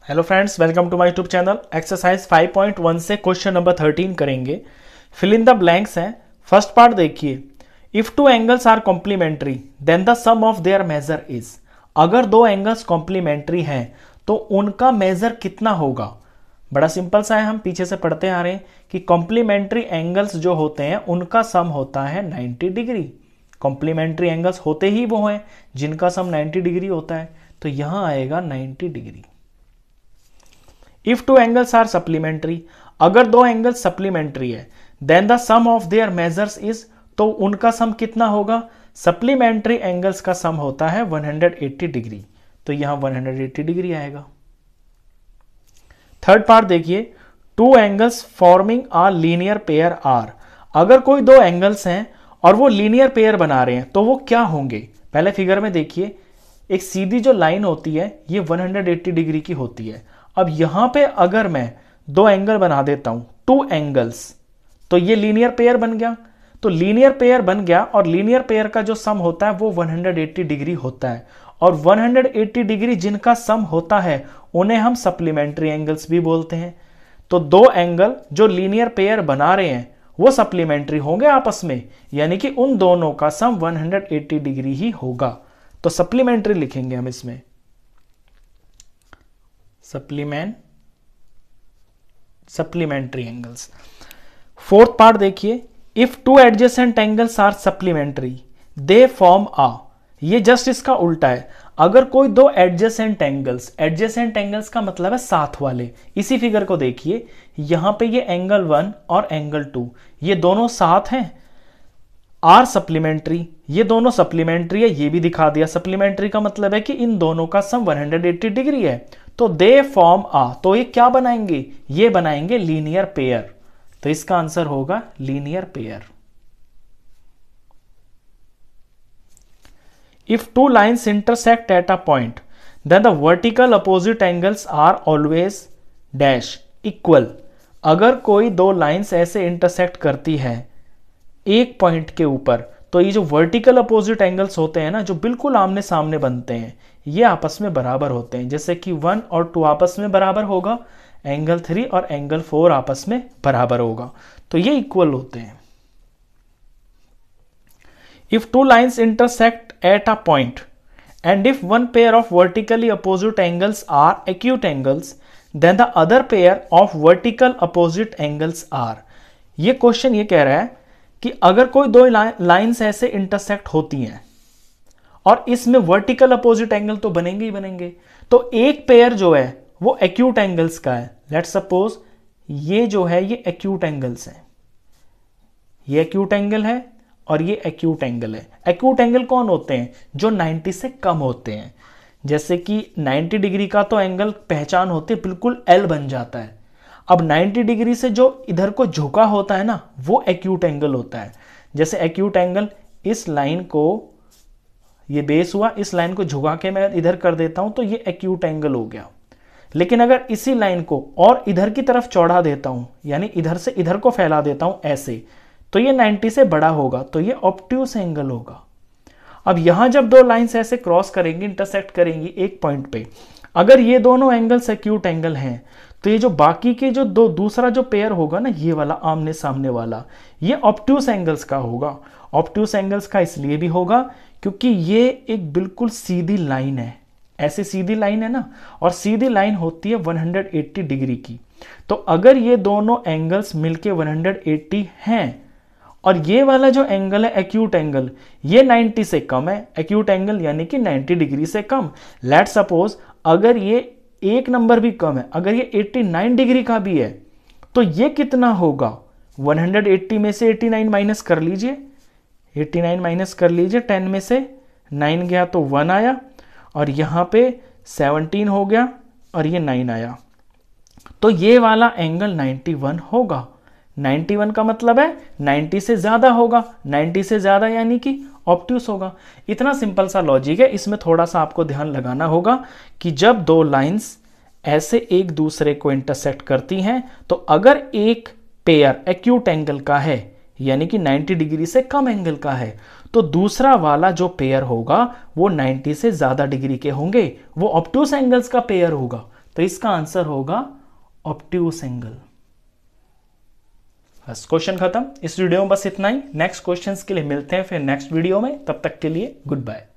Hello friends, welcome to my YouTube channel. Exercise 5.1 से question number 13 करेंगे। Fill in the blanks हैं। First part देखिए, if two angles are complementary then the sum of their measure is. अगर दो angles complementary हैं तो उनका major कितना होगा। बड़ा सिंपल सा है, हम पीछे से पढ़ते आ रहे हैं कि कॉम्प्लीमेंट्री एंगल्स जो होते हैं उनका सम होता है 90 डिग्री। कॉम्प्लीमेंट्री एंगल्स होते ही वो हैं जिनका सम 90 डिग्री होता है, तो यहां आएगा 90 degree. If two angles are supplementary, अगर दो एंगल सप्लीमेंट्री है, then the sum of their measures is, तो उनका सम कितना होगा। सप्लीमेंट्री एंगल्स का सम होता है 180 डिग्री, तो यहां 180 डिग्री आएगा। थर्ड पार्ट देखिए, two angles forming a linear pair are. अगर कोई दो एंगल्स हैं और वो लीनियर पेयर बना रहे हैं तो वो क्या होंगे। पहले फिगर में देखिए, एक सीधी जो लाइन होती है ये 180 डिग्री की होती है। अब यहां पे अगर मैं दो एंगल बना देता हूं, टू एंगल्स, तो ये लीनियर पेयर बन गया। तो लीनियर पेयर बन गया और लीनियर पेयर का जो सम होता है वो 180 डिग्री होता है, और 180 डिग्री जिनका सम होता है उन्हें हम सप्लीमेंट्री एंगल्स भी बोलते हैं। तो दो एंगल जो लीनियर पेयर बना रहे हैं वो सप्लीमेंट्री होंगे आपस में, यानी कि उन दोनों का सम 180 डिग्री ही होगा। तो सप्लीमेंट्री लिखेंगे हम इसमें, सप्लीमेंट्री एंगल्स। फोर्थ पार्ट देखिए, if two adjacent angles are supplementary they form a. ये जस्ट इसका उल्टा है। अगर कोई दो एडजेसेंट एंगल्स का मतलब है साथ वाले। इसी फिगर को देखिए, यहां पे ये एंगल 1 और एंगल 2 ये दोनों साथ हैं, आर सप्लीमेंट्री, ये दोनों सप्लीमेंट्री है, ये भी दिखा दिया। सप्लीमेंट्री का मतलब है कि इन दोनों का सम 180 डिग्री है, तो दे फॉर्म आ, तो ये क्या बनाएंगे, ये बनाएंगे लीनियर पेयर। तो इसका आंसर होगा linear pair. If two lines intersect at a point then the vertical opposite angles are always dash equal. अगर कोई दो लाइन्स ऐसे इंटरसेक्ट करती है एक पॉइंट के ऊपर, तो ये जो वर्टिकल अपोजिट एंगल्स होते हैं ना, जो बिल्कुल आमने सामने बनते हैं, ये आपस में बराबर होते हैं। जैसे कि 1 और 2 आपस में बराबर होगा, एंगल 3 और एंगल 4 आपस में बराबर होगा, तो ये इक्वल होते हैं। If two lines intersect at a point and if one pair of vertically opposite angles are acute angles then the other pair of vertical opposite angles are. ये क्वेश्चन ये कह रहा है कि अगर कोई दो लाइंस ऐसे इंटरसेक्ट होती हैं और इसमें वर्टिकल अपोजिट एंगल तो बनेंगे ही बनेंगे, तो एक पेयर जो है वो एक्यूट एंगल्स का है। लेट्स सपोज ये जो है ये एक्यूट एंगल्स हैं, ये एक्यूट एंगल है और ये एक्यूट एंगल है। एक्यूट एंगल कौन होते हैं, जो 90 से कम होते हैं। जैसे कि 90 डिग्री का तो एंगल पहचान होती है, बिल्कुल एल बन जाता है। अब 90 डिग्री से जो इधर को झुका होता है ना, वो एक्यूट एंगल होता है। जैसे एक्यूट एंगल, इस लाइन को, ये बेस हुआ, इस लाइन को झुका के मैं इधर कर देता हूं तो ये एक्यूट एंगल हो गया। लेकिन अगर इसी लाइन को और इधर की तरफ चौड़ा देता हूं, यानी इधर से इधर को फैला देता हूं ऐसे, तो ये 90 से बड़ा होगा, तो ये ऑब्ट्यूस एंगल होगा। अब यहां जब दो लाइंस ऐसे क्रॉस करेंगी, इंटरसेक्ट करेंगी एक पॉइंट पे, अगर ये दोनों एंगल्स एक्यूट एंगल हैं, तो ये जो बाकी के जो दो दूसरा जो पेयर होगा ना, ये वाला आमने सामने वाला, ये ऑब्ट्यूस एंगल्स का होगा। ऑब्ट्यूस एंगल्स का इसलिए भी होगा क्योंकि ये एक बिल्कुल सीधी लाइन है, ऐसे सीधी लाइन है ना, और सीधी लाइन होती है 180 डिग्री की। तो अगर ये दोनों एंगल्स मिलके 180 हैं और ये वाला जो एंगल है एक्यूट एंगल, ये 90 से कम है, एक्यूट एंगल यानी कि 90 डिग्री से कम। लेट्स सपोज अगर ये एक नंबर भी कम है, अगर ये 89 डिग्री का भी है, तो ये कितना होगा, 180 में से 89 माइनस कर लीजिए, 89 माइनस कर लीजिए, 10 में से 9 गया तो 1 आया, और यहां पे 17 हो गया और ये 9 आया, तो ये वाला एंगल 91 होगा। 91 का मतलब है 90 से ज्यादा होगा, 90 से ज्यादा यानी कि ऑब्ट्यूस होगा। इतना सिंपल सा लॉजिक है। इसमें थोड़ा सा आपको ध्यान लगाना होगा कि जब दो लाइंस ऐसे एक दूसरे को इंटरसेक्ट करती हैं, तो अगर एक पेयर एक्यूट एंगल का है, यानी कि 90 डिग्री से कम एंगल का है, तो दूसरा वाला जो पेयर होगा वो 90 से ज्यादा डिग्री के होंगे, वो ऑब्ट्यूस एंगल्स का पेयर होगा। तो इसका आंसर होगा ऑब्ट्यूस एंगल। बस क्वेश्चन खत्म। इस वीडियो में बस इतना ही। नेक्स्ट क्वेश्चंस के लिए मिलते हैं फिर नेक्स्ट वीडियो में। तब तक के लिए गुड बाय।